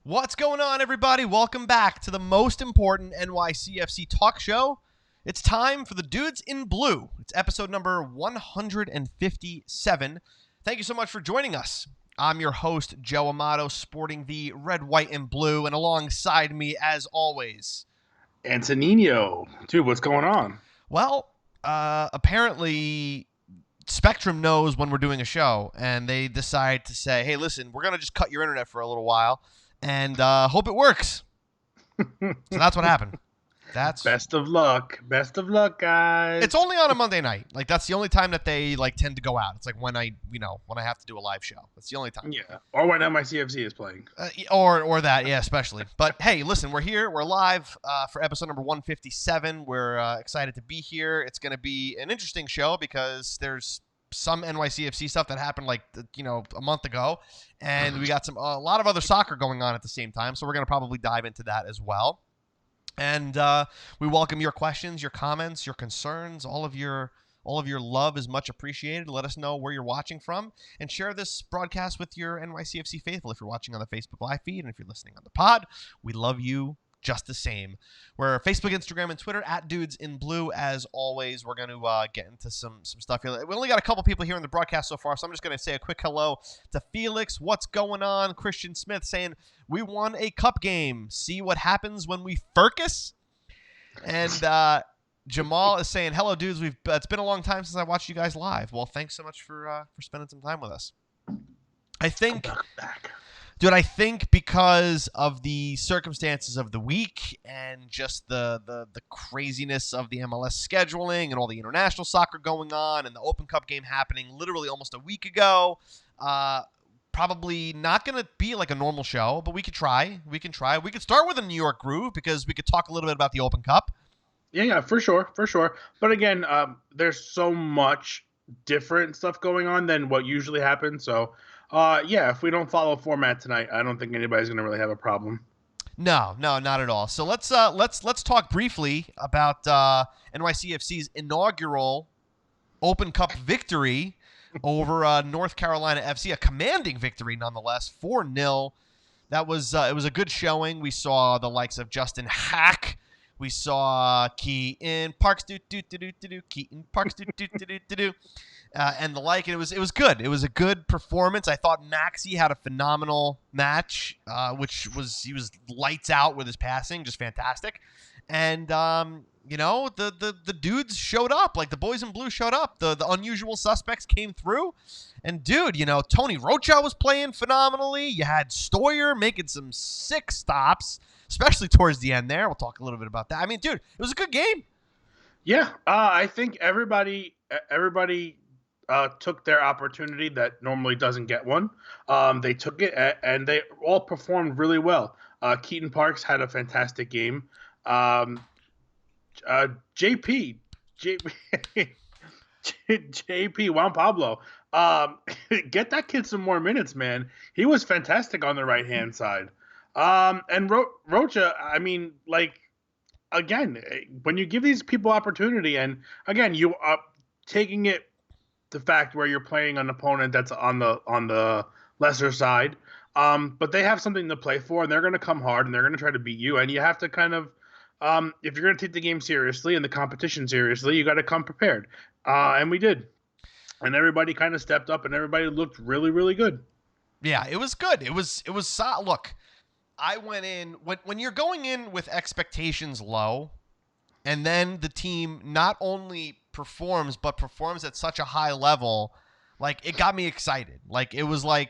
What's going on, everybody? Welcome back to the most important NYCFC talk show. It's time for the Dudes in Blue. It's episode number 157. Thank you so much for joining us. I'm your host, Joe Amato, sporting the red, white, and blue, and alongside me, as always, Antonino. Dude, what's going on? well, apparently Spectrum knows when we're doing a show, and they decide to say, hey, listen, we're going to just cut your internet for a little while, and hope it works. So that's what happened. That's Best of luck. Best of luck, guys. It's only on a Monday night. Like, that's the only time that they tend to go out. It's like when I have to do a live show. That's the only time. Yeah. Or when NYCFC is playing. Or that, yeah, especially. But hey, listen, we're here. We're live for episode number 157. We're excited to be here. It's going to be an interesting show because there's some NYCFC stuff that happened a month ago, and we got a lot of other soccer going on at the same time. So we're going to probably dive into that as well. And we welcome your questions, your comments, your concerns. All of your love is much appreciated. Let us know where you're watching from, and share this broadcast with your NYCFC faithful. If you're watching on the Facebook live feed, and if you're listening on the pod, we love you just the same. We're Facebook, Instagram, and Twitter at Dudes in Blue. As always, we're going to get into some stuff here. We only got a couple people here in the broadcast so far, so I'm just going to say a quick hello to Felix. What's going on? Christian Smith saying, we won a cup game. See what happens when we focus? And Jamal is saying, hello, dudes. It's been a long time since I watched you guys live. Well, thanks so much for spending some time with us. I think because of the circumstances of the week and just the craziness of the MLS scheduling and all the international soccer going on and the Open Cup game happening literally almost a week ago, probably not going to be like a normal show, but we could try. We can try. We could start with a New York groove because we could talk a little bit about the Open Cup. Yeah, for sure. But again, there's so much different stuff going on than what usually happens. So, if we don't follow format tonight, I don't think anybody's going to really have a problem. No, not at all. So let's talk briefly about NYCFC's inaugural Open Cup victory over North Carolina FC, a commanding victory nonetheless, 4-0. That was it was a good showing. We saw the likes of Justin Hack. We saw Keaton Parks Keaton Parks and the like. And it was good. It was a good performance. I thought Maxey had a phenomenal match, he was lights out with his passing, just fantastic. And the dudes showed up. Like, the boys in blue showed up. The unusual suspects came through. And dude, Tony Rocha was playing phenomenally. You had Stoyer making some sick stops, especially towards the end there. We'll talk a little bit about that. I mean, dude, it was a good game. Yeah, I think everybody took their opportunity that normally doesn't get one. They took it, and they all performed really well. Keaton Parks had a fantastic game. JP Juan Pablo, get that kid some more minutes, man. He was fantastic on the right hand side. And Rocha, I mean, again, when you give these people opportunity, and again, you are taking it the fact where you're playing an opponent that's on the lesser side, but they have something to play for, and they're going to come hard, and they're going to try to beat you, and you have to kind of, if you're going to take the game seriously and the competition seriously, you got to come prepared, and we did, and everybody kind of stepped up, and everybody looked really, really good. Yeah, it was good. It was look. I went in when you're going in with expectations low, and then the team not only performs at such a high level, like, it got me excited. Like, it was a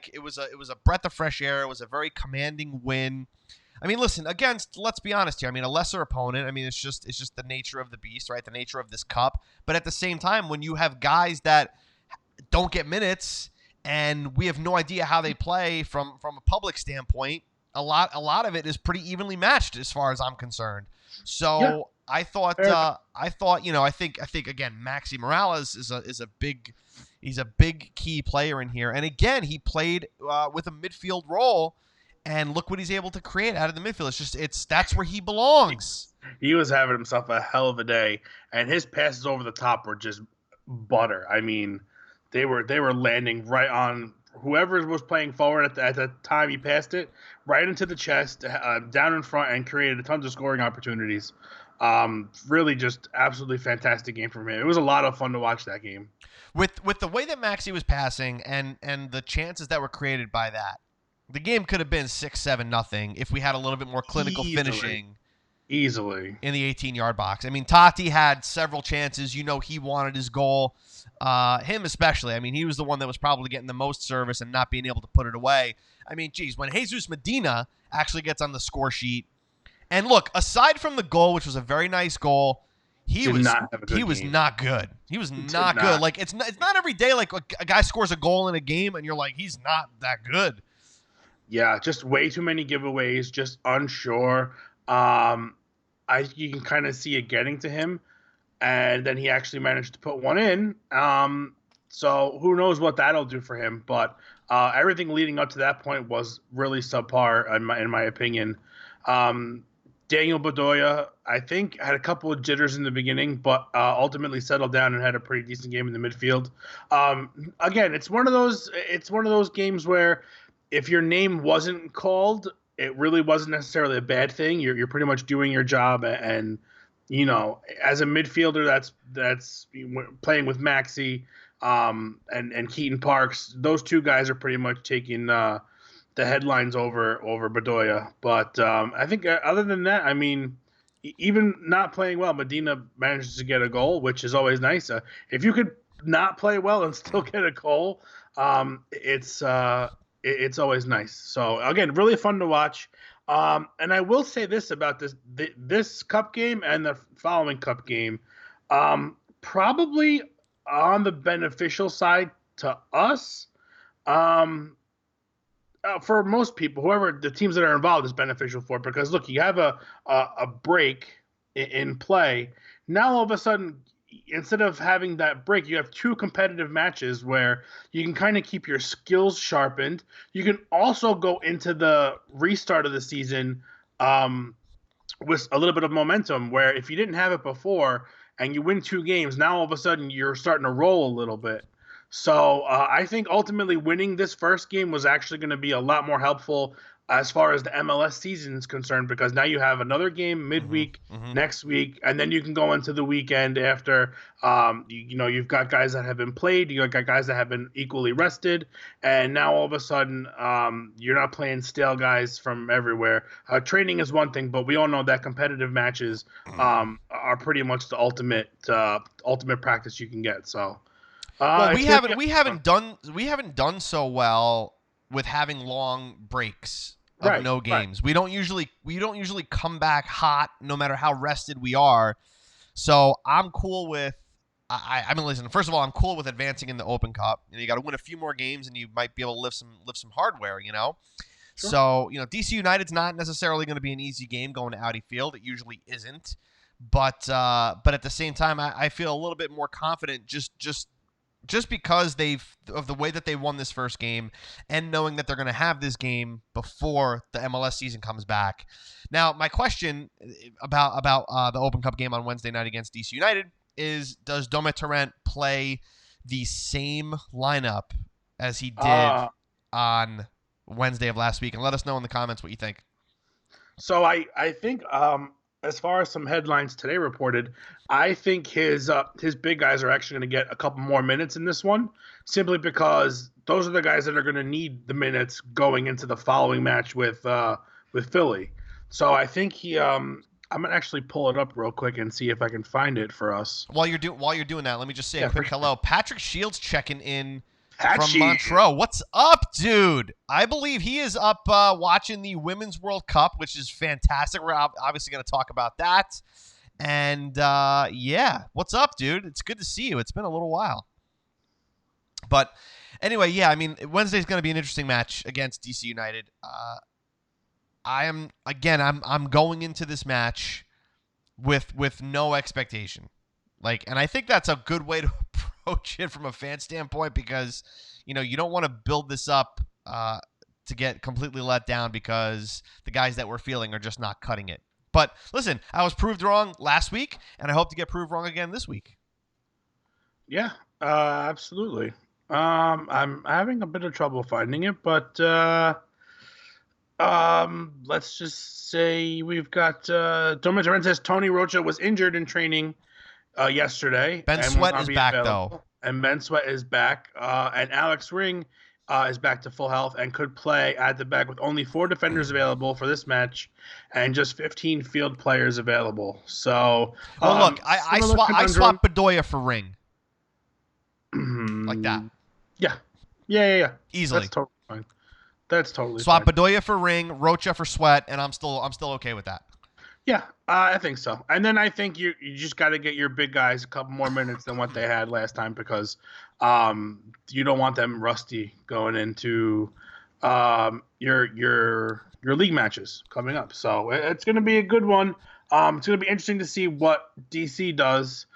breath of fresh air. It was a very commanding win. I mean, listen, let's be honest here. I mean, a lesser opponent. I mean, it's just the nature of the beast, right? The nature of this cup. But at the same time, when you have guys that don't get minutes and we have no idea how they play from a public standpoint, a lot of it is pretty evenly matched as far as I'm concerned. So yeah. I thought I think again, Maxi Morales is a big key player in here, and again, he played with a midfield role, and look what he's able to create out of the midfield. That's where he belongs. He was having himself a hell of a day, and his passes over the top were just butter. I mean, they were landing right on whoever was playing forward at the time, he passed it right into the chest, down in front, and created tons of scoring opportunities. Really, just absolutely fantastic game from him. It was a lot of fun to watch that game. With the way that Maxey was passing and the chances that were created by that, the game could have been 6-7-0 if we had a little bit more clinical finishing. Easily. In the 18-yard box. I mean, Tati had several chances. He wanted his goal. Him especially. I mean, he was the one that was probably getting the most service and not being able to put it away. I mean, geez, when Jesus Medina actually gets on the score sheet. And look, aside from the goal, which was a very nice goal, he was not good. He was not good. Like it's not every day like a guy scores a goal in a game and you're like, he's not that good. Yeah, just way too many giveaways, just unsure. You can kind of see it getting to him, and then he actually managed to put one in. So who knows what that'll do for him? But everything leading up to that point was really subpar, in my opinion. Daniel Bedoya, I think, had a couple of jitters in the beginning, but ultimately settled down and had a pretty decent game in the midfield. Again, it's one of those games where if your name wasn't called, it really wasn't necessarily a bad thing. You're pretty much doing your job, and as a midfielder, that's playing with Maxey, and Keaton Parks. Those two guys are pretty much taking the headlines over Bedoya. But I think other than that, I mean, even not playing well, Medina manages to get a goal, which is always nice. If you could not play well and still get a goal, it's always nice. So again, really fun to watch. And I will say this about this cup game and the following cup game, probably on the beneficial side to us. For most people, whoever the teams that are involved is beneficial for, because look, you have a break in play. Now all of a sudden, instead of having that break, you have two competitive matches where you can kind of keep your skills sharpened. You can also go into the restart of the season with a little bit of momentum, where if you didn't have it before and you win two games, now all of a sudden you're starting to roll a little bit. So I think ultimately winning this first game was actually going to be a lot more helpful as far as the MLS season is concerned, because now you have another game midweek next week, and then you can go into the weekend after. You've got guys that have been played, you've got guys that have been equally rested, and now all of a sudden you're not playing stale guys from everywhere. Training is one thing, but we all know that competitive matches are pretty much the ultimate practice you can get. So. Well, we haven't done so well with having long breaks of no games. Right. We don't usually come back hot no matter how rested we are. So I'm cool with I mean, listen, first of all, I'm cool with advancing in the Open Cup. You got to win a few more games and you might be able to lift some hardware, Sure. So, DC United's not necessarily going to be an easy game going to Audi Field. It usually isn't. But at the same time, I feel a little bit more confident just because of the way that they won this first game and knowing that they're going to have this game before the MLS season comes back. Now, my question about the Open Cup game on Wednesday night against DC United is, does Dome Torrent play the same lineup as he did on Wednesday of last week? And let us know in the comments what you think. So I think as far as some headlines today reported, I think his big guys are actually going to get a couple more minutes in this one, simply because those are the guys that are going to need the minutes going into the following match with Philly. So I think I'm going to actually pull it up real quick and see if I can find it for us. While you're doing that, let me just say a quick hello. Patrick Shields checking in from Montreux. What's up, dude? I believe he is up watching the Women's World Cup, which is fantastic. We're obviously going to talk about that. And, what's up, dude? It's good to see you. It's been a little while. But anyway, yeah, I mean, Wednesday's going to be an interesting match against DC United. I'm going into this match with no expectation. And I think that's a good way to approach it from a fan standpoint, because, you don't want to build this up to get completely let down because the guys that we're feeling are just not cutting it. But listen, I was proved wrong last week, and I hope to get proved wrong again this week. Yeah, absolutely. I'm having a bit of trouble finding it, but let's just say we've got Domin says Tony Rocha was injured in training yesterday Ben and will Sweat not is be back though. available. And Ben Sweat is back, and Alex Ring is back to full health and could play at the back with only 4 defenders available for this match and just 15 field players available. So, Well, look, similar I conundrum. swapped Bedoya for Ring like that Yeah, yeah. easily. That's totally fine. That's totally Swap fine. Bedoya for Ring, Rocha for Sweat, and I'm still okay with that. Yeah, I think so. And then I think you just got to get your big guys a couple more minutes than what they had last time because you don't want them rusty going into your league matches coming up. So it's going to be a good one. It's going to be interesting to see what DC does.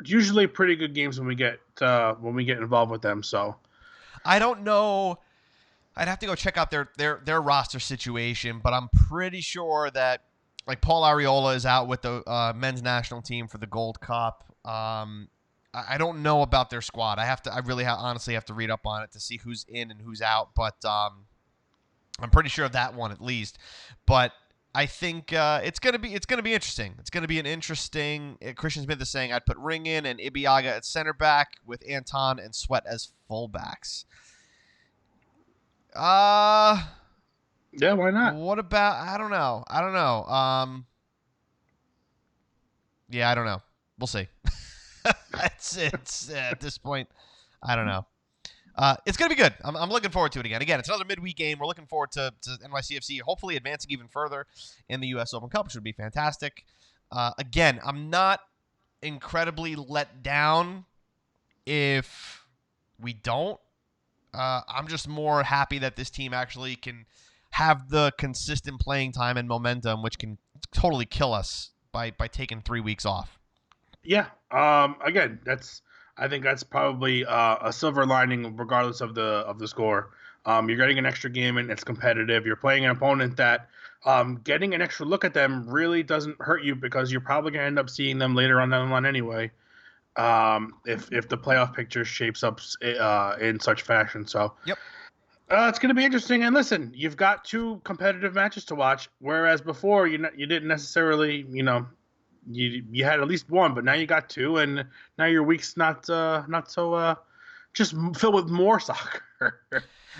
Usually pretty good games when we get involved with them. So I don't know. I'd have to go check out their roster situation, but I'm pretty sure that like Paul Arriola is out with the men's national team for the Gold Cup. I don't know about their squad. I really honestly have to read up on it to see who's in and who's out. But I'm pretty sure of that one at least. But I think it's gonna be interesting. It's gonna be an interesting. Christian Smith is saying I'd put Ring in and Ibiaga at center back with Anton and Sweat as fullbacks. yeah, why not? What about? I don't know. Yeah, I don't know. We'll see. it's at this point, I don't know. It's gonna be good. I'm looking forward to it again. Again, it's another midweek game. We're looking forward to NYCFC hopefully advancing even further in the U.S. Open Cup, which would be fantastic. Again, I'm not incredibly let down if we don't. I'm just more happy that this team actually can have the consistent playing time and momentum, which can totally kill us by taking 3 weeks off. Yeah. Again, I think that's probably a silver lining, regardless of the score. You're getting an extra game and it's competitive. You're playing an opponent that getting an extra look at them really doesn't hurt you because you're probably going to end up seeing them later on down the line anyway. If the playoff picture shapes up in such fashion, so Yep. It's going to be interesting. And listen, you've got 2 competitive matches to watch, whereas before you didn't necessarily, you had at least 1, but now you got 2, and now your week's not so just filled with more soccer.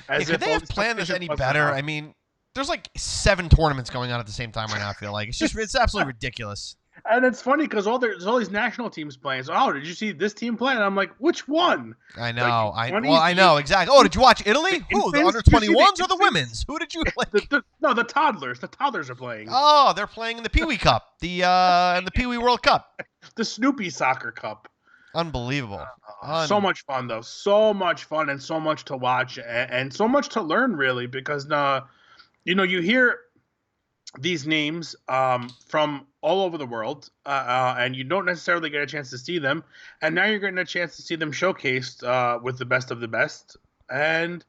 Could they have planned this any better? I mean, there's like 7 tournaments going on at the same time right now. I feel like it's absolutely ridiculous. And it's funny because there's all these national teams playing. So, did you see this team play? And I'm like, which one? I know. Like, I know exactly. Oh, did you watch Italy? Who? The under 21s or the women's? Who did you like? No, the toddlers. The toddlers are playing. Oh, they're playing in the Pee Wee Cup, in the Pee Wee World Cup, the Snoopy Soccer Cup. Unbelievable. So much fun though. So much fun and so much to watch and so much to learn really because you hear these names from all over the world, and you don't necessarily get a chance to see them. And now you're getting a chance to see them showcased with the best of the best, and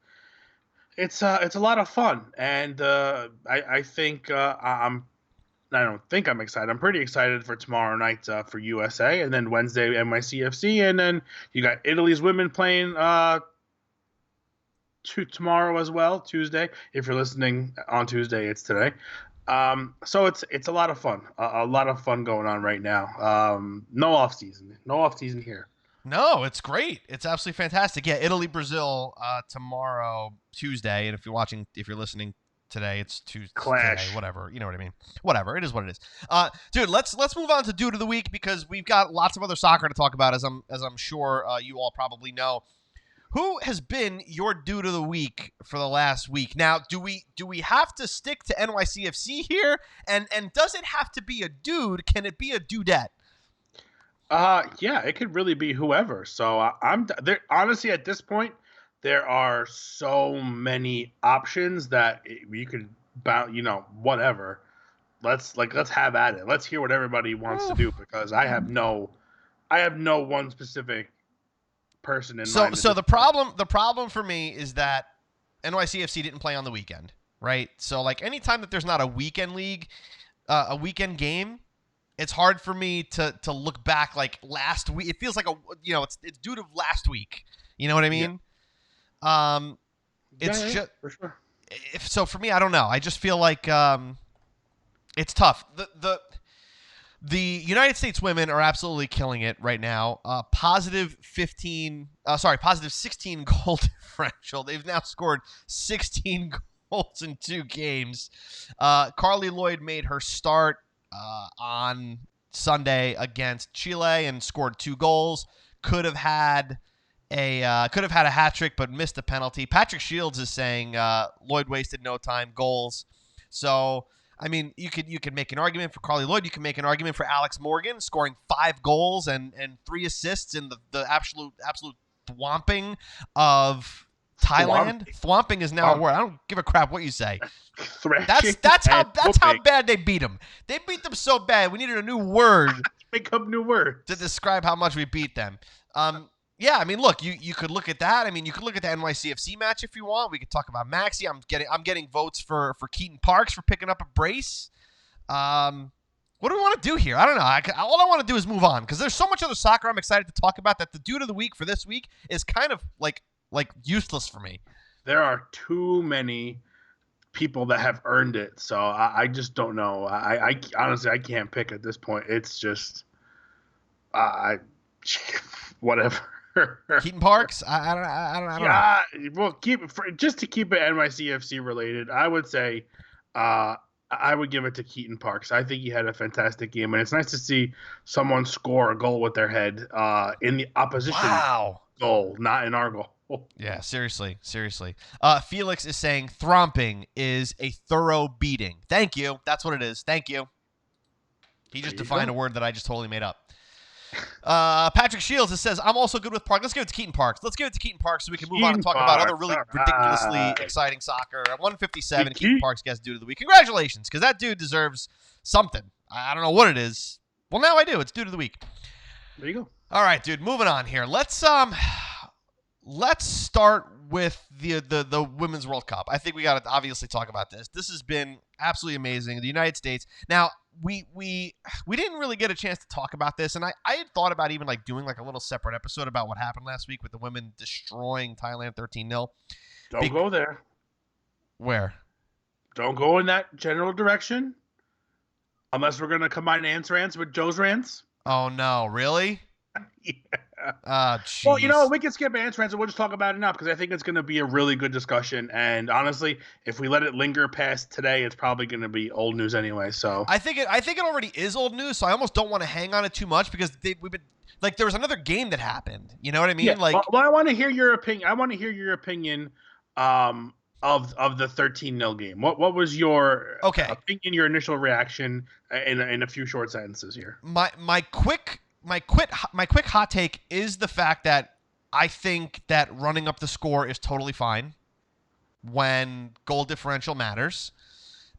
it's a lot of fun. And I think I don't think I'm excited. I'm pretty excited for tomorrow night for USA, and then Wednesday NYCFC, and then you got Italy's women playing tomorrow as well, Tuesday. If you're listening on Tuesday, it's today. So it's a lot of fun. A lot of fun going on right now. No off season here. No, it's great. It's absolutely fantastic. Yeah, Italy, Brazil tomorrow, Tuesday. And if you're listening today, it's Tuesday. Clash. Today, whatever. You know what I mean? Whatever. It is what it is. Dude, let's move on to Dude of the Week because we've got lots of other soccer to talk about, as I'm sure you all probably know. Who has been your Dude of the Week for the last week? Now, do we have to stick to NYCFC here? And does it have to be a dude? Can it be a dudette? Yeah, it could really be whoever. So I'm there. Honestly, at this point, there are so many options that you could whatever. Let's have at it. Let's hear what everybody wants to do because I have no one specific person in mind. So the problem for me is that NYCFC didn't play on the weekend, right? So like anytime that there's not a weekend league, a weekend game, it's hard for me to look back like last week. It feels like it's due to last week. You know what I mean? It's Yeah, just for sure. so for me, I don't know. I just feel like it's tough. The United States women are absolutely killing it right now. Positive 16 goal differential. They've now scored 16 goals in 2 games. Carly Lloyd made her start on Sunday against Chile and scored 2 goals. Could have had a hat trick, but missed a penalty. Patrick Shields is saying Lloyd wasted no time, goals. So I mean, you could make an argument for Carly Lloyd. You can make an argument for Alex Morgan scoring 5 goals and 3 assists in the absolute thwomping of Thailand. Thwomping is now a word. I don't give a crap what you say. That's how bad they beat them. They beat them so bad. We needed a new word. Make up new words to describe how much we beat them. Yeah, I mean, look, you could look at that. I mean, you could look at the NYCFC match if you want. We could talk about Maxi. I'm getting votes for Keaton Parks for picking up a brace. What do we want to do here? I don't know. All I want to do is move on because there's so much other soccer I'm excited to talk about that the dude of the week for this week is kind of like useless for me. There are too many people that have earned it, so I just don't know. I honestly I can't pick at this point. It's just whatever. Keaton Parks? I don't know. Yeah, well, to keep it NYCFC related, I would say I would give it to Keaton Parks. I think he had a fantastic game, and it's nice to see someone score a goal with their head in the opposition goal, not in our goal. Yeah, seriously. Felix is saying thromping is a thorough beating. Thank you. That's what it is. Thank you. He just defined a word that I just totally made up. Patrick Shields says, I'm also good with Parks. Let's give it to Keaton Parks. So we can move on and talk about other really ridiculously exciting soccer. At 157, Keaton Parks gets dude of the week. Congratulations, because that dude deserves something. I don't know what it is. Well, now I do. It's dude of the week. There you go. All right, dude. Moving on here. Let's start with the Women's World Cup. I think we got to obviously talk about this. This has been absolutely amazing. The United States. Now, we didn't really get a chance to talk about this, and I had thought about even doing a little separate episode about what happened last week with the women destroying Thailand 13-0. Don't go there. Where? Don't go in that general direction. Unless we're going to combine Ant's rants with Joe's rants. Oh, no. Really? Yeah. Well, we can skip Ant's rants and we'll just talk about it now because I think it's going to be a really good discussion. And honestly, if we let it linger past today, it's probably going to be old news anyway. So I think it already is old news. So I almost don't want to hang on it too much because we've been there was another game that happened. You know what I mean? Yeah. Well, I want to hear your opinion. I want to hear your opinion of the 13-0 game. What was your opinion, your initial reaction in a few short sentences here? My quick hot take is the fact that I think that running up the score is totally fine when goal differential matters.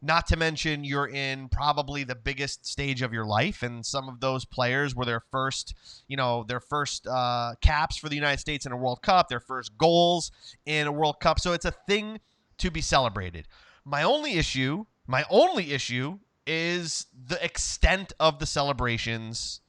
Not to mention you're in probably the biggest stage of your life, and some of those players were their first caps for the United States in a World Cup, their first goals in a World Cup. So it's a thing to be celebrated. My only issue is the extent of the celebrations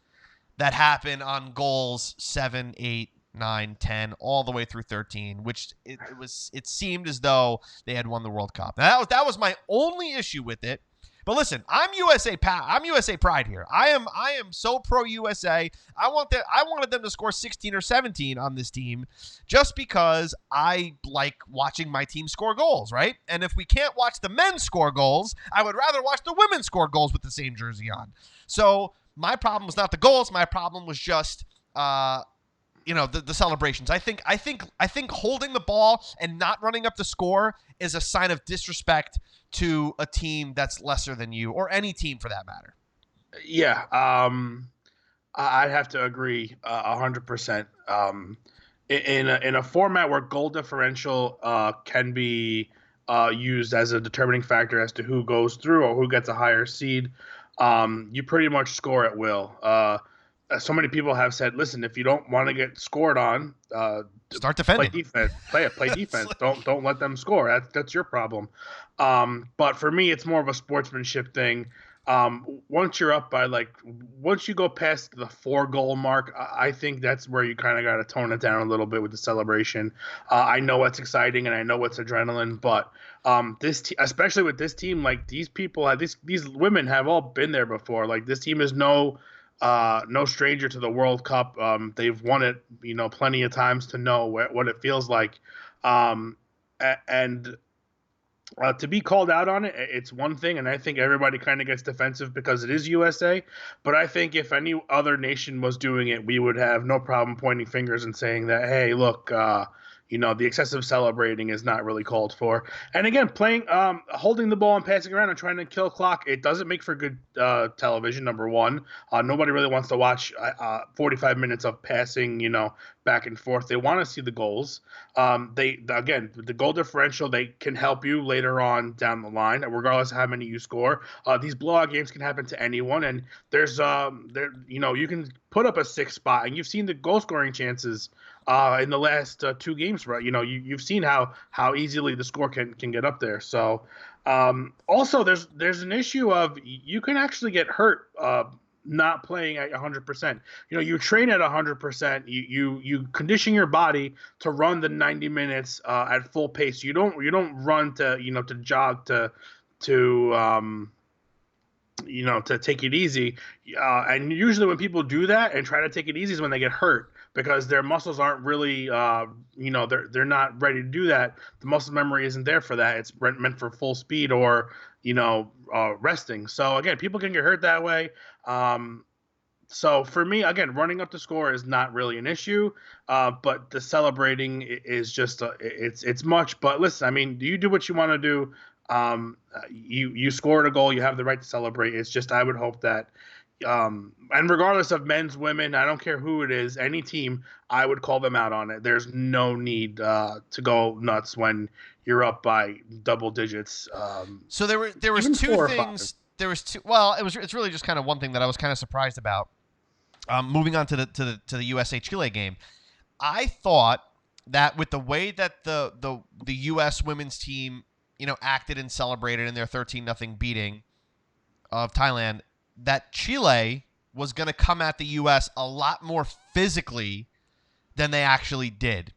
that happen on goals 7, 8, 9, 10, all the way through 13, which it seemed as though they had won the World Cup. Now, that was my only issue with it. But listen, I'm USA pride here. I am so pro USA. I wanted them to score 16 or 17 on this team just because I like watching my team score goals, right? And if we can't watch the men score goals, I would rather watch the women score goals with the same jersey on. So my problem was not the goals. My problem was just the celebrations. I think holding the ball and not running up the score is a sign of disrespect to a team that's lesser than you, or any team for that matter. Yeah, I'd have to agree 100%. In a format where goal differential can be used as a determining factor as to who goes through or who gets a higher seed, you pretty much score at will. So many people have said, listen, if you don't want to get scored on, start defending. Play defense. Play defense. Don't let them score. That's your problem. But for me, it's more of a sportsmanship thing. Once you're up by once you go past the 4 goal mark, I think that's where you kind of got to tone it down a little bit with the celebration. I know what's exciting and I know what's adrenaline, but especially with this team, like these people, these women have all been there before. Like this team is no stranger to the World Cup. They've won it, plenty of times to know what it feels like. And to be called out on it, it's one thing, and I think everybody kind of gets defensive because it is USA. But I think if any other nation was doing it, we would have no problem pointing fingers and saying that, hey, look, the excessive celebrating is not really called for. And again, holding the ball and passing around and trying to kill clock, it doesn't make for good television, number one. Nobody really wants to watch 45 minutes of passing, back and forth. They want to see the goals. The goal differential, they can help you later on down the line, regardless of how many you score. These blowout games can happen to anyone, and there's you can put up a 6 spot, and you've seen the goal scoring chances in the last 2 games, right? You've seen how easily the score can get up there. So also there's an issue of you can actually get hurt not playing at 100%. You train at 100%. You condition your body to run the 90 minutes at full pace. You don't run to jog to take it easy. And usually when people do that and try to take it easy is when they get hurt, because their muscles aren't really, they're not ready to do that. The muscle memory isn't there for that. It's meant for full speed or, resting. So again, people can get hurt that way. So for me, again, running up the score is not really an issue. But the celebrating is just, it's much. But listen, I mean, you do what you want to do. You scored a goal, you have the right to celebrate. It's just, I would hope that, and regardless of men's, women, I don't care who it is, any team, I would call them out on it. There's no need to go nuts when you're up by double digits. So there was 2 things. There was 2. Well, it's really just kind of one thing that I was kind of surprised about. Moving on to the USA Chile game, I thought that with the way that the U.S. women's team acted and celebrated in their 13-0 beating of Thailand, that Chile was going to come at the U.S. a lot more physically than they actually did.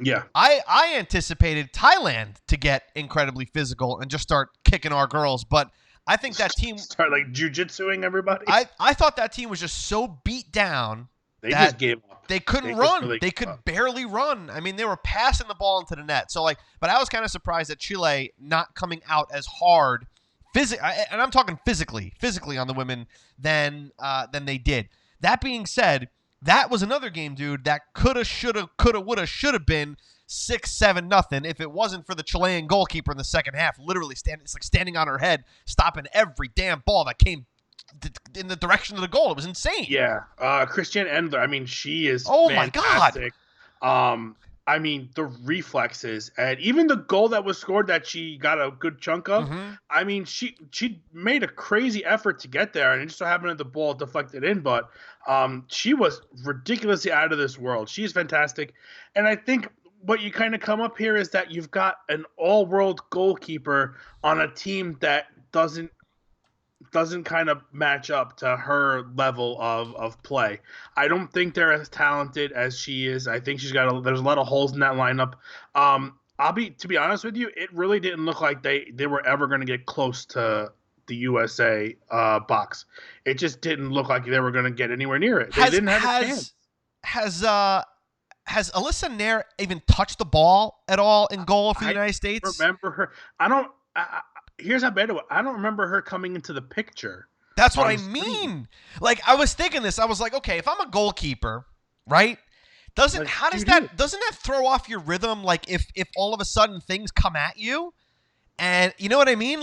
Yeah. I anticipated Thailand to get incredibly physical and just start kicking our girls, but I think that team... Start jujitsuing everybody? I thought that team was just so beat down They just gave up. They couldn't run. They could barely run. I mean, they were passing the ball into the net. So, but I was kind of surprised at Chile not coming out as hard, and I'm talking physically on the women than they did. That being said, that was another game, dude, that coulda, shoulda, woulda, shoulda been 6-7-0 if it wasn't for the Chilean goalkeeper in the second half, literally standing on her head, stopping every damn ball that came in the direction of the goal. It was insane. Yeah. Christian Endler, I mean, she is fantastic. My God. I mean, the reflexes and even the goal that was scored that she got a good chunk of. Mm-hmm. I mean, she made a crazy effort to get there, and it just so happened that the ball deflected in. But she was ridiculously out of this world. She's fantastic, and I think what you kind of come up here is that you've got an all-world goalkeeper on a team that doesn't kind of match up to her level of play. I don't think they're as talented as she is. I think there's a lot of holes in that lineup. To be honest with you, it really didn't look like they were ever going to get close to the USA box. It just didn't look like they were going to get anywhere near it. They didn't have a chance. Has Alyssa Nair even touched the ball at all in goal for the United States? Remember her? Here's how bad it was. I don't remember her coming into the picture. That's what I mean. I was thinking this. I was like, okay, if I'm a goalkeeper, right? Doesn't that throw off your rhythm? If all of a sudden things come at you, and you know what I mean?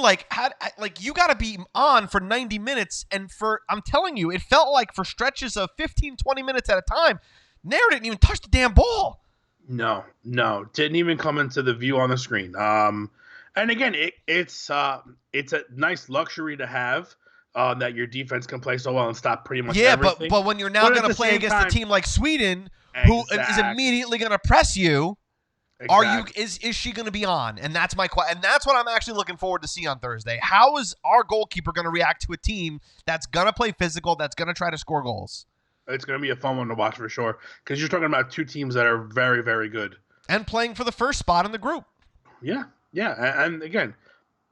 You got to be on for 90 minutes, and I'm telling you, it felt like for stretches of 15, 20 minutes at a time, Nair didn't even touch the damn ball. No, didn't even come into the view on the screen. And again, it's a nice luxury to have that your defense can play so well and stop pretty much everything. But when you're now going to play against a team like Sweden, who is immediately going to press you, Exactly. Is she going to be on? And that's my question. And that's what I'm actually looking forward to see on Thursday. How is our goalkeeper going to react to a team that's going to play physical, that's going to try to score goals? It's going to be a fun one to watch for sure because you're talking about two teams that are very, very good. And playing for the first spot in the group. Yeah, yeah. And again,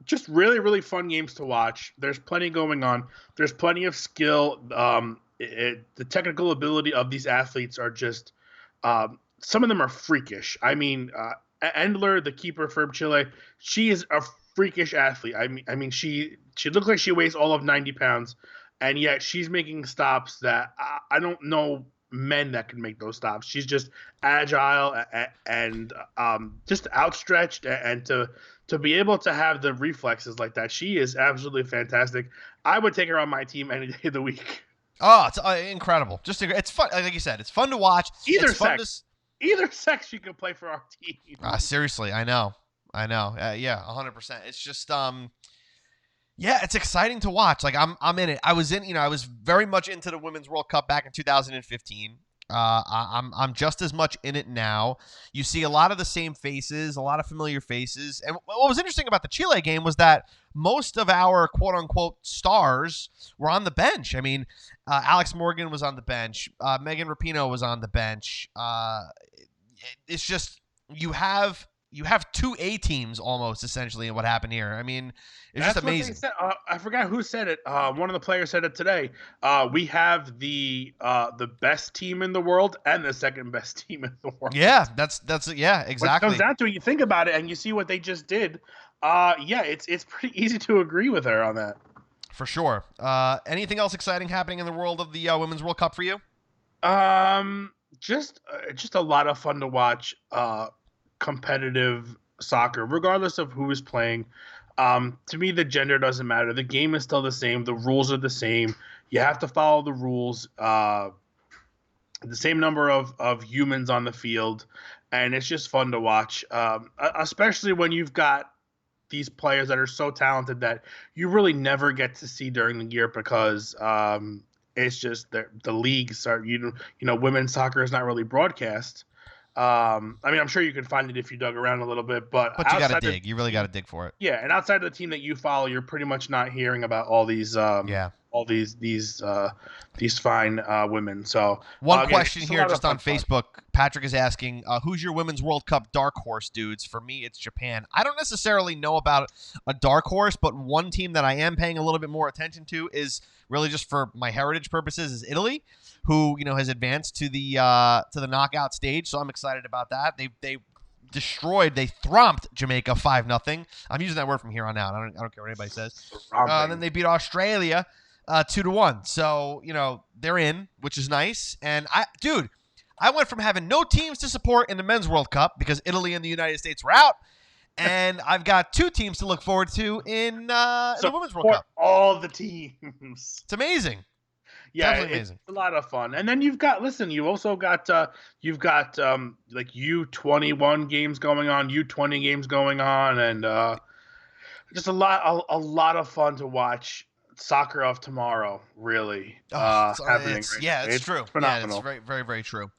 just really, really fun games to watch. There's plenty going on. There's plenty of skill. The technical ability of these athletes are just some of them are freakish. I mean, Endler, the keeper for Chile, she is a freakish athlete. I mean, she looks like she weighs all of 90 pounds, and yet she's making stops that I don't know men that can make those stops. She's just agile and just outstretched, and to be able to have the reflexes like that, she is absolutely fantastic. I would take her on my team any day of the week. Oh, it's incredible. It's fun. Like you said, it's fun to watch. Either sex you can play for our team. Seriously, I know. Yeah, 100%. It's just yeah, it's exciting to watch. Like I'm in it. I was very much into the Women's World Cup back in 2015. I'm just as much in it now. You see a lot of the same faces, a lot of familiar faces. And what was interesting about the Chile game was that most of our quote unquote stars were on the bench. I mean, Alex Morgan was on the bench. Megan Rapinoe was on the bench. It's just you have two A teams almost essentially in what happened here. I mean, it's just amazing. I forgot who said it. One of the players said it today. We have the best team in the world and the second best team in the world. Yeah, that's yeah, exactly. When it comes down to it, you think about it and you see what they just did. Yeah, it's pretty easy to agree with her on that. For sure. Anything else exciting happening in the world of the Women's World Cup for you? Just a lot of fun to watch. Competitive soccer, regardless of who is playing. To me, the gender doesn't matter. The game is still the same. The rules are the same. You have to follow the rules. The same number of humans on the field, and it's just fun to watch. Especially when you've got these players that are so talented that you really never get to see during the year because it's just the leagues are women's soccer is not really broadcast. I mean, I'm sure you could find it if you dug around a little bit, but you got to dig. You really got to dig for it. Yeah, and outside of the team that you follow, you're pretty much not hearing about all these these fine women. So one question here, just on Facebook, Patrick is asking, who's your Women's World Cup dark horse, dudes? For me, it's Japan. I don't necessarily know about a dark horse, but one team that I am paying a little bit more attention to is really just for my heritage purposes is Italy, who has advanced to the knockout stage. So I'm excited about that. They thromped Jamaica 5-0. I'm using that word from here on out. I don't care what anybody says. And then they beat Australia 2-1. So they're in, which is nice. And I went from having no teams to support in the Men's World Cup because Italy and the United States were out. And I've got two teams to look forward to in the Women's World Cup. All the teams. It's amazing. Yeah, it's a lot of fun. And then you've also got like U21 games going on, U20 games going on, and just a lot of fun to watch. Soccer of tomorrow, really happening. It's true. Phenomenal. Yeah, it's very, very, very true.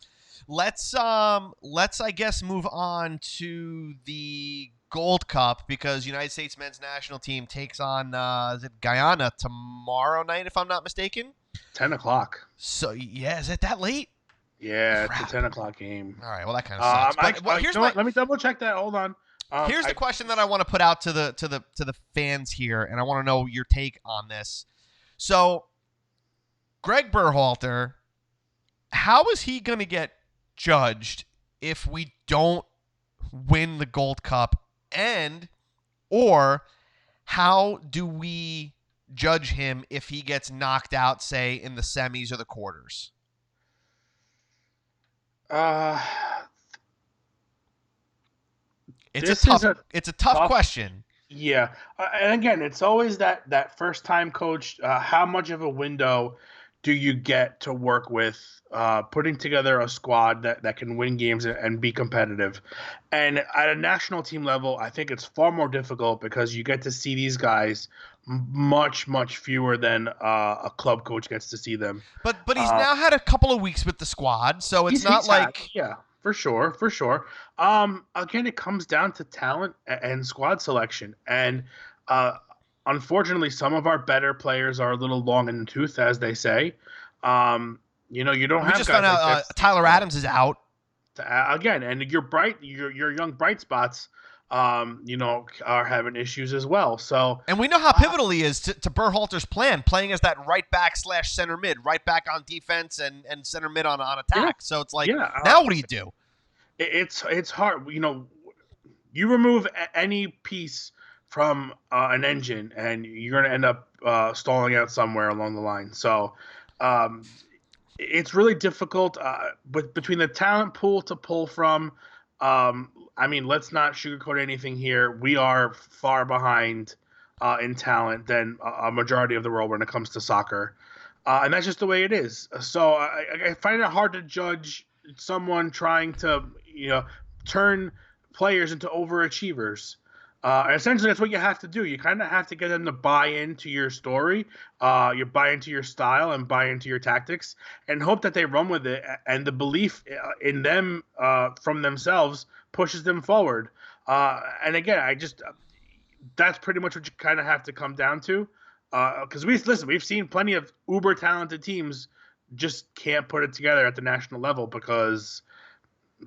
Let's I guess move on to the Gold Cup because United States men's national team takes on is it Guyana tomorrow night if I'm not mistaken. 10 o'clock. So yeah, is it that late? Yeah, it's a 10 o'clock game. All right, well that kind of sucks. But let me double check that. Hold on. Here's the question that I want to put out to the fans here, and I want to know your take on this. So, Greg Berhalter, how is he going to get judged if we don't win the Gold Cup, or how do we judge him if he gets knocked out, say, in the semis or the quarters? It's a tough question. Yeah. And again, it's always that first time coach, how much of a window do you get to work with putting together a squad that can win games and be competitive? And at a national team level, I think it's far more difficult because you get to see these guys much, much fewer than a club coach gets to see them. But he's now had a couple of weeks with the squad, so it's not like For sure, for sure. Again, it comes down to talent and squad selection, and uh, unfortunately, some of our better players are a little long in the tooth, as they say. You don't We have just found guys out like that. Tyler Adams is out. Again, and your young bright spots, are having issues as well. So, And we know how pivotal he is to Berhalter's plan, playing as that right back / center mid, right back on defense and center mid on attack. yeah, So it's like, yeah. now what do you do? It's hard. You remove any piece from an engine, and you're going to end up stalling out somewhere along the line. So, um, it's really difficult between the talent pool to pull from. Let's not sugarcoat anything here. We are far behind in talent than a majority of the world when it comes to soccer, and that's just the way it is. So I find it hard to judge someone trying to turn players into overachievers. Essentially, that's what you have to do. You kind of have to get them to buy into your story, you buy into your style, and buy into your tactics, and hope that they run with it. And the belief in them from themselves pushes them forward. And again, that's pretty much what you kind of have to come down to. Because we've seen plenty of uber talented teams just can't put it together at the national level because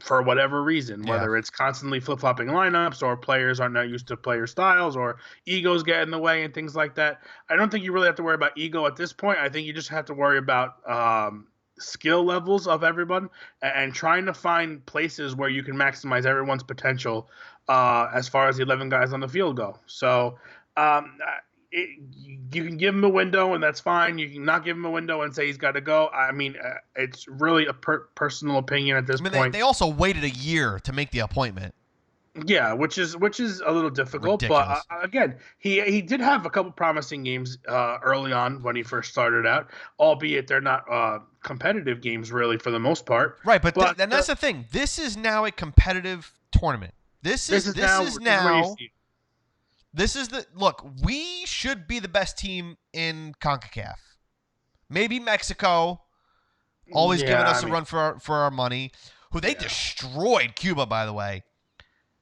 for whatever reason, whether it's constantly flip-flopping lineups or players are not used to player styles or egos get in the way and things like that. I don't think you really have to worry about ego at this point. I think you just have to worry about skill levels of everyone and trying to find places where you can maximize everyone's potential as far as the 11 guys on the field go. So you can give him a window, and that's fine. You can not give him a window and say he's got to go. It's really a personal opinion at this point. They also waited a year to make the appointment. Yeah, which is a little difficult. Ridiculous. But again, he did have a couple promising games early on when he first started out, albeit they're not competitive games really for the most part. Right, but that's the thing. This is now a competitive tournament. This is now. Look, we should be the best team in CONCACAF. Maybe Mexico, always giving us a run for our money, who they destroyed Cuba, by the way.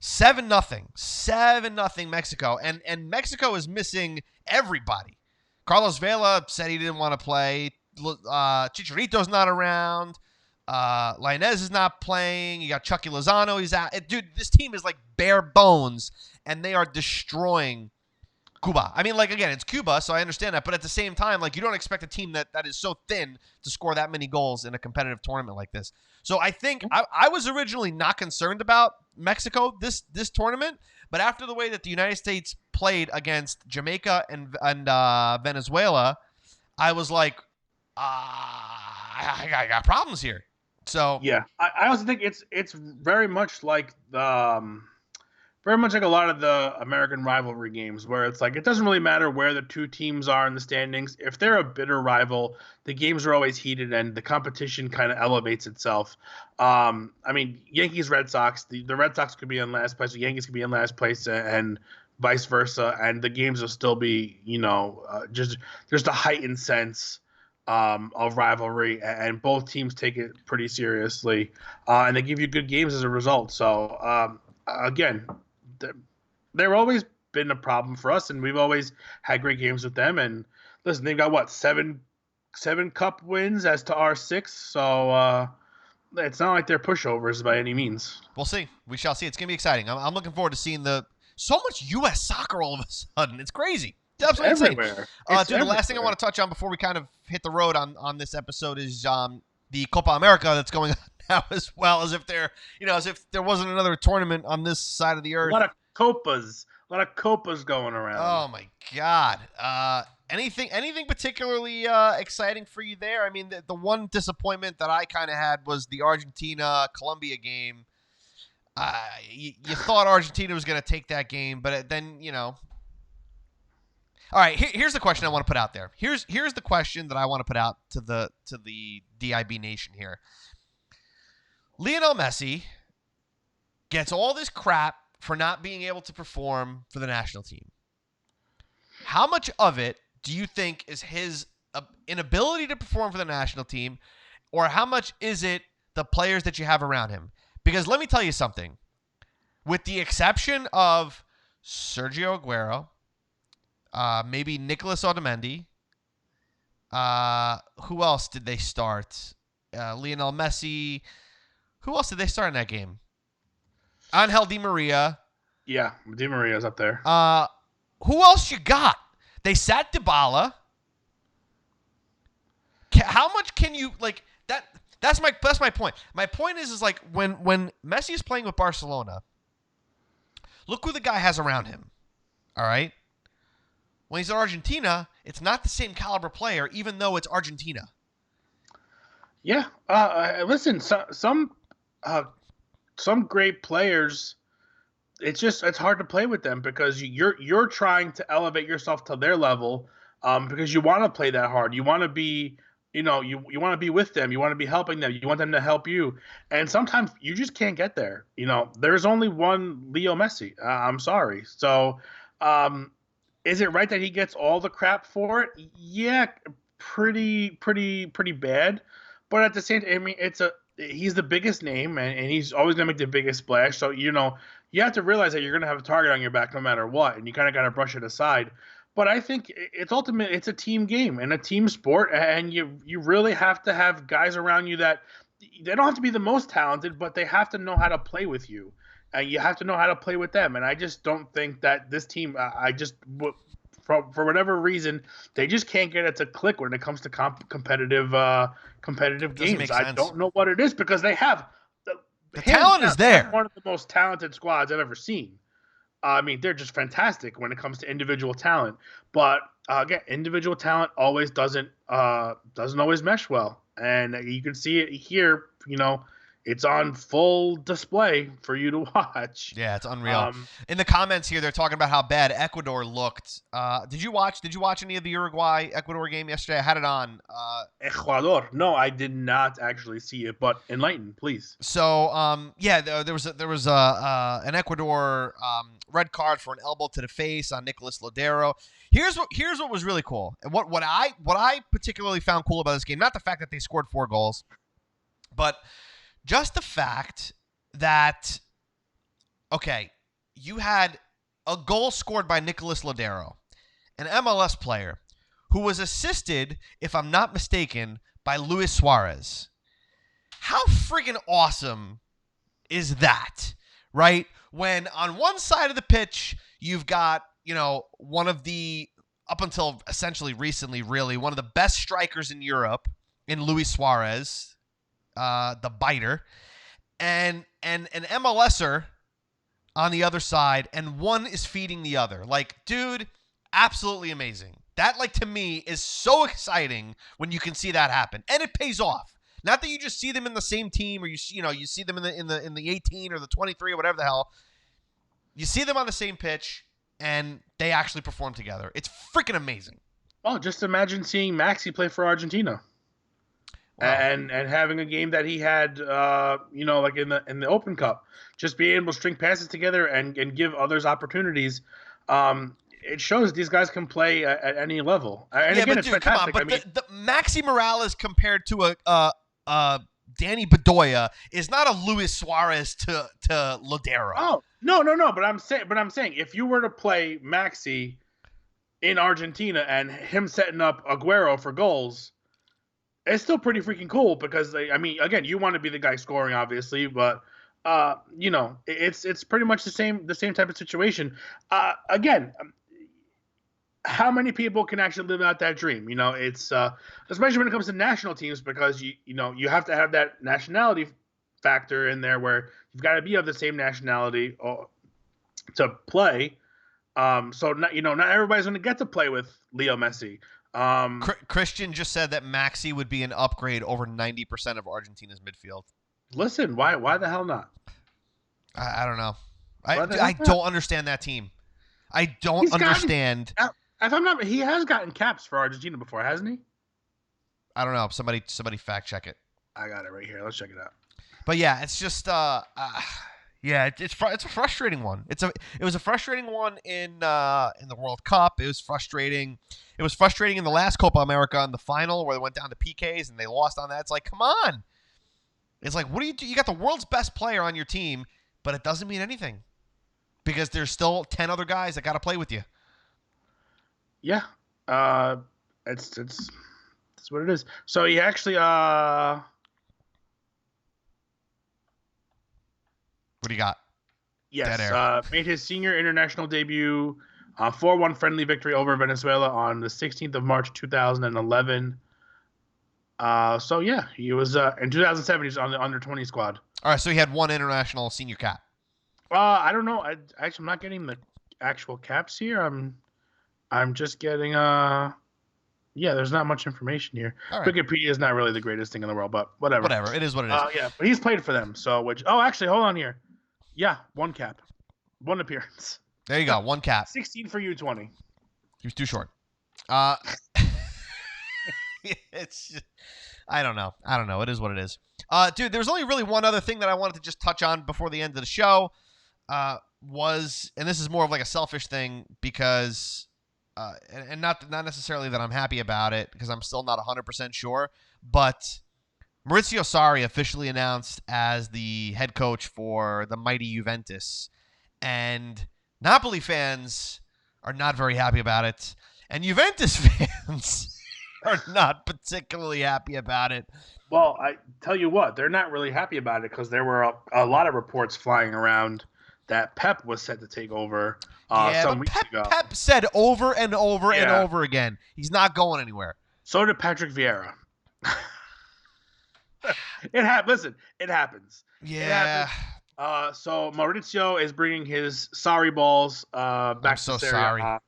7-0. 7-0 Mexico. And Mexico is missing everybody. Carlos Vela said he didn't want to play. Chicharito's not around. Lainez is not playing. You got Chucky Lozano. He's out. Dude, this team is like bare bones, and they are destroying Cuba. Again, it's Cuba, so I understand that. But at the same time, you don't expect a team that is so thin to score that many goals in a competitive tournament like this. So I think I was originally not concerned about Mexico this tournament, but after the way that the United States played against Jamaica and Venezuela, I was like, I got problems here. So yeah, I also think it's very much like very much like a lot of the American rivalry games where it's like it doesn't really matter where the two teams are in the standings. If they're a bitter rival, the games are always heated and the competition kind of elevates itself. Yankees, Red Sox, the Red Sox could be in last place, the Yankees could be in last place, and vice versa, and the games will still be, just there's the heightened sense of rivalry, and both teams take it pretty seriously, and they give you good games as a result. So again, they've always been a problem for us, and we've always had great games with them. And listen, they've got seven cup wins as to our 6, so it's not like they're pushovers by any means. We'll see. We shall see. It's gonna be exciting. I'm looking forward to seeing so much U.S. soccer all of a sudden. It's crazy. It's absolutely everywhere. Dude, the last thing I want to touch on before we kind of hit the road on this episode is the Copa America that's going on now, as well as if there wasn't another tournament on this side of the earth. A lot of copas going around. Oh my God. Anything particularly exciting for you there? The one disappointment that I kind of had was the Argentina-Colombia game. You thought Argentina was going to take that game, but then, All right, here's the question I want to put out there. Here's the question that I want to put out to the DIB Nation here. Lionel Messi gets all this crap for not being able to perform for the national team. How much of it do you think is his inability to perform for the national team, or how much is it the players that you have around him? Because let me tell you something. With the exception of Sergio Aguero, maybe Nicolas Otamendi, who else did they start? Lionel Messi. Who else did they start in that game? Angel Di Maria. Yeah, Di Maria's up there. Who else you got? They sat Dybala. How much can you like that? That's my point. My point is like when Messi is playing with Barcelona, look who the guy has around him. All right. When he's at Argentina, it's not the same caliber player, even though it's Argentina. Yeah. Listen, some great players. It's hard to play with them because you're trying to elevate yourself to their level, because you want to play that hard. You want to be, you want to be with them. You want to be helping them. You want them to help you. And sometimes you just can't get there. There's only one Leo Messi. I'm sorry. So, is it right that he gets all the crap for it? Yeah, pretty bad. But at the same time, I mean, he's the biggest name, and he's always going to make the biggest splash. So, you have to realize that you're going to have a target on your back no matter what, and you kind of got to brush it aside. But I think it's a team game and a team sport, and you really have to have guys around you that they don't have to be the most talented, but they have to know how to play with you, and you have to know how to play with them. And I just don't think that this team, for whatever reason, they just can't get it to click when it comes to competitive games. I don't know what it is, because they have the talent is there. One of the most talented squads I've ever seen. I mean, they're just fantastic when it comes to individual talent. But again, individual talent always doesn't always mesh well, and you can see it here. It's on full display for you to watch. Yeah, it's unreal. In the comments here, they're talking about how bad Ecuador looked. Did you watch any of the Uruguay-Ecuador game yesterday? I had it on. Ecuador? No, I did not actually see it, but enlighten, please. So, there was an Ecuador red card for an elbow to the face on Nicolas Lodero. Here's what was really cool, and what I particularly found cool about this game. Not the fact that they scored 4 goals, but just the fact that, okay, you had a goal scored by Nicolas Lodero, an MLS player, who was assisted, if I'm not mistaken, by Luis Suarez. How friggin' awesome is that, right? When on one side of the pitch, you've got, one of the, up until essentially recently, really, one of the best strikers in Europe in Luis Suarez, the biter, and an MLSer on the other side, and one is feeding the other. Like, dude, absolutely amazing. That, to me, is so exciting when you can see that happen, and it pays off. Not that you just see them in the same team, or you see them in the 18 or the 23 or whatever the hell. You see them on the same pitch, and they actually perform together. It's freaking amazing. Oh, just imagine seeing Maxi play for Argentina. Wow. And having a game that he had, like in the Open Cup, just being able to string passes together and give others opportaniel it shows these guys can play at any level. And yeah, again, but it's dude, fantastic. come on. But the Maxi Morales compared to a Danny Bedoya is not a Luis Suarez to Lodero. Oh, no. But I'm saying if you were to play Maxi in Argentina and him setting up Aguero for goals, it's still pretty freaking cool because again, you want to be the guy scoring, obviously, but it's pretty much the same type of situation. Again, how many people can actually live out that dream? It's especially when it comes to national teams, because you have to have that nationality factor in there where you've got to be of the same nationality to play. So not everybody's going to get to play with Leo Messi. Christian just said that Maxi would be an upgrade over 90% of Argentina's midfield. Listen, why the hell not? I don't know. I don't understand that team. I don't understand. If I'm not, he has gotten caps for Argentina before, hasn't he? I don't know. Somebody fact check it. I got it right here. Let's check it out. But yeah, it's just it's a frustrating one. It was a frustrating one in the World Cup. It was frustrating. It was frustrating in the last Copa America in the final where they went down to PKs and they lost on that. It's like, come on. It's like, what do you do? You got the world's best player on your team, but it doesn't mean anything because there's still 10 other guys that got to play with you. Yeah. It's what it is. So he actually What do you got? Yes, made his senior international debut, 4-1 friendly victory over Venezuela on the 16th of March 2011. So yeah, he was in 2007. He was on the under-20 squad. All right, so he had one international senior cap. I don't know. I'm not getting the actual caps here. I'm just getting yeah. There's not much information here. All right. Wikipedia is not really the greatest thing in the world, but whatever. Whatever, it is what it is. Yeah, but he's played for them. So actually, hold on here. Yeah, one cap, one appearance. There you go, one cap. 16 for U20. He was too short. It's just, I don't know. It is what it is. Dude, there's only really one other thing that I wanted to just touch on before the end of the show. And this is more of like a selfish thing because, and not necessarily that I'm happy about it because I'm still not 100% sure, but Maurizio Sarri officially announced as the head coach for the mighty Juventus, and Napoli fans are not very happy about it, and Juventus fans are not particularly happy about it. Well, I tell you what, they're not really happy about it because there were a lot of reports flying around that Pep was set to take over some weeks ago. Pep said over and over and over again, he's not going anywhere. So did Patrick Vieira. Listen, it happens. Yeah. It happens. So Maurizio is bringing his sorry balls back to Serie A.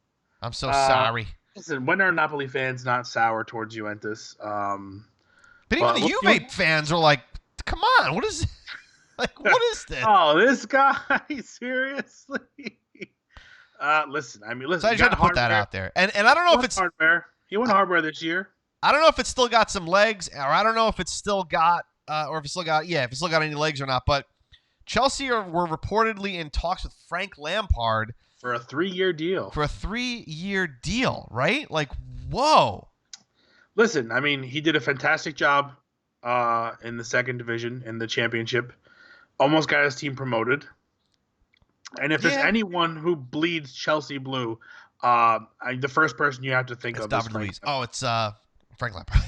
I'm so sorry. Listen, when are Napoli fans not sour towards Juventus? But even the Juve fans are like, come on, what is this? Oh, this guy, seriously? Listen. So I just had to put that out there. And I don't know if it's hardware. He won hardware this year. I don't know if it's still got some legs, or I don't know if it's still got if it's still got any legs or not, but Chelsea were reportedly in talks with Frank Lampard for a 3-year deal. Right? Like, whoa. Listen, I mean, he did a fantastic job in the second division in the championship. Almost got his team promoted. And if there's anyone who bleeds Chelsea blue, the first person you have to think of David is Luiz. Oh, it's Frank Lampard.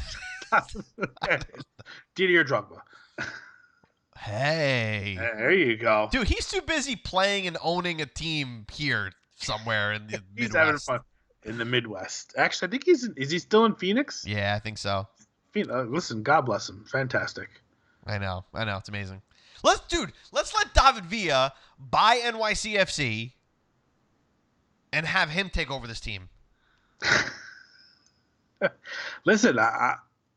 Didier Drogba. Hey. There you go. Dude, he's too busy playing and owning a team here somewhere in the he's Midwest. Having fun in the Midwest. Actually, I think is he still in Phoenix? Yeah, I think so. Listen, God bless him. Fantastic. I know. It's amazing. Let's let David Villa buy NYCFC and have him take over this team. Listen,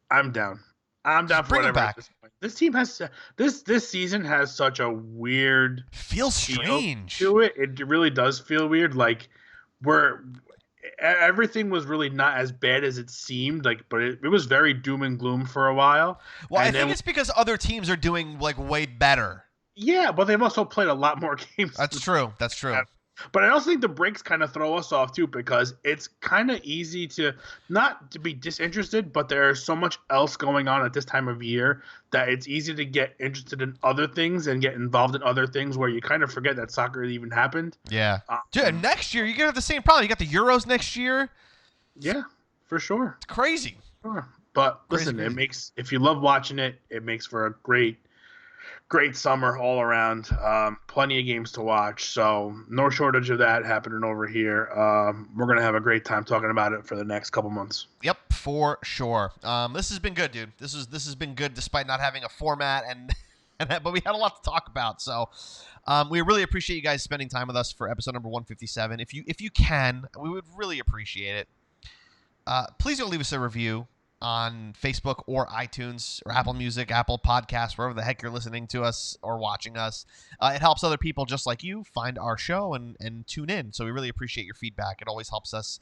I'm down. I'm down for whatever. Back. This team has this season has such a weird feels strange to it. It really does feel weird. Like everything was really not as bad as it seemed. Like, but it was very doom and gloom for a while. Well, I think it's because other teams are doing like way better. Yeah, but they've also played a lot more games. That's true. But I also think the breaks kind of throw us off too because it's kind of easy to not to be disinterested, but there's so much else going on at this time of year that it's easy to get interested in other things and get involved in other things where you kind of forget that soccer even happened. Yeah. Dude, next year you're going to have the same problem. You got the Euros next year. Yeah, for sure. It's crazy. Sure. But listen, it makes, if you love watching it, it makes for a great summer all around. Plenty of games to watch, so no shortage of that happening over here. We're gonna have a great time talking about it for the next couple months. Yep, for sure. This has been good, dude. This has been good despite not having a format but we had a lot to talk about. So we really appreciate you guys spending time with us for episode number 157. If you can, we would really appreciate it. Please don't leave us a review on Facebook or iTunes or Apple Music, Apple Podcasts, wherever the heck you're listening to us or watching us. It helps other people just like you find our show and tune in. So we really appreciate your feedback. It always helps us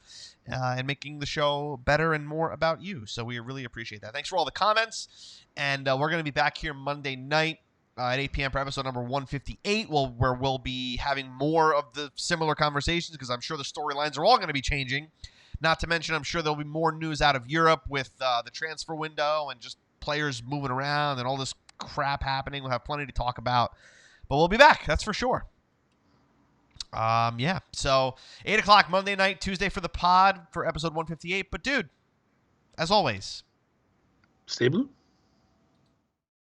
in making the show better and more about you. So we really appreciate that. Thanks for all the comments. And we're going to be back here Monday night at 8 p.m. for episode number 158, where we'll be having more of the similar conversations because I'm sure the storylines are all going to be changing. Not to mention, I'm sure there'll be more news out of Europe with the transfer window and just players moving around and all this crap happening. We'll have plenty to talk about. But we'll be back. That's for sure. Yeah. So 8 o'clock Monday night, Tuesday for the pod for episode 158. But dude, as always, stay blue.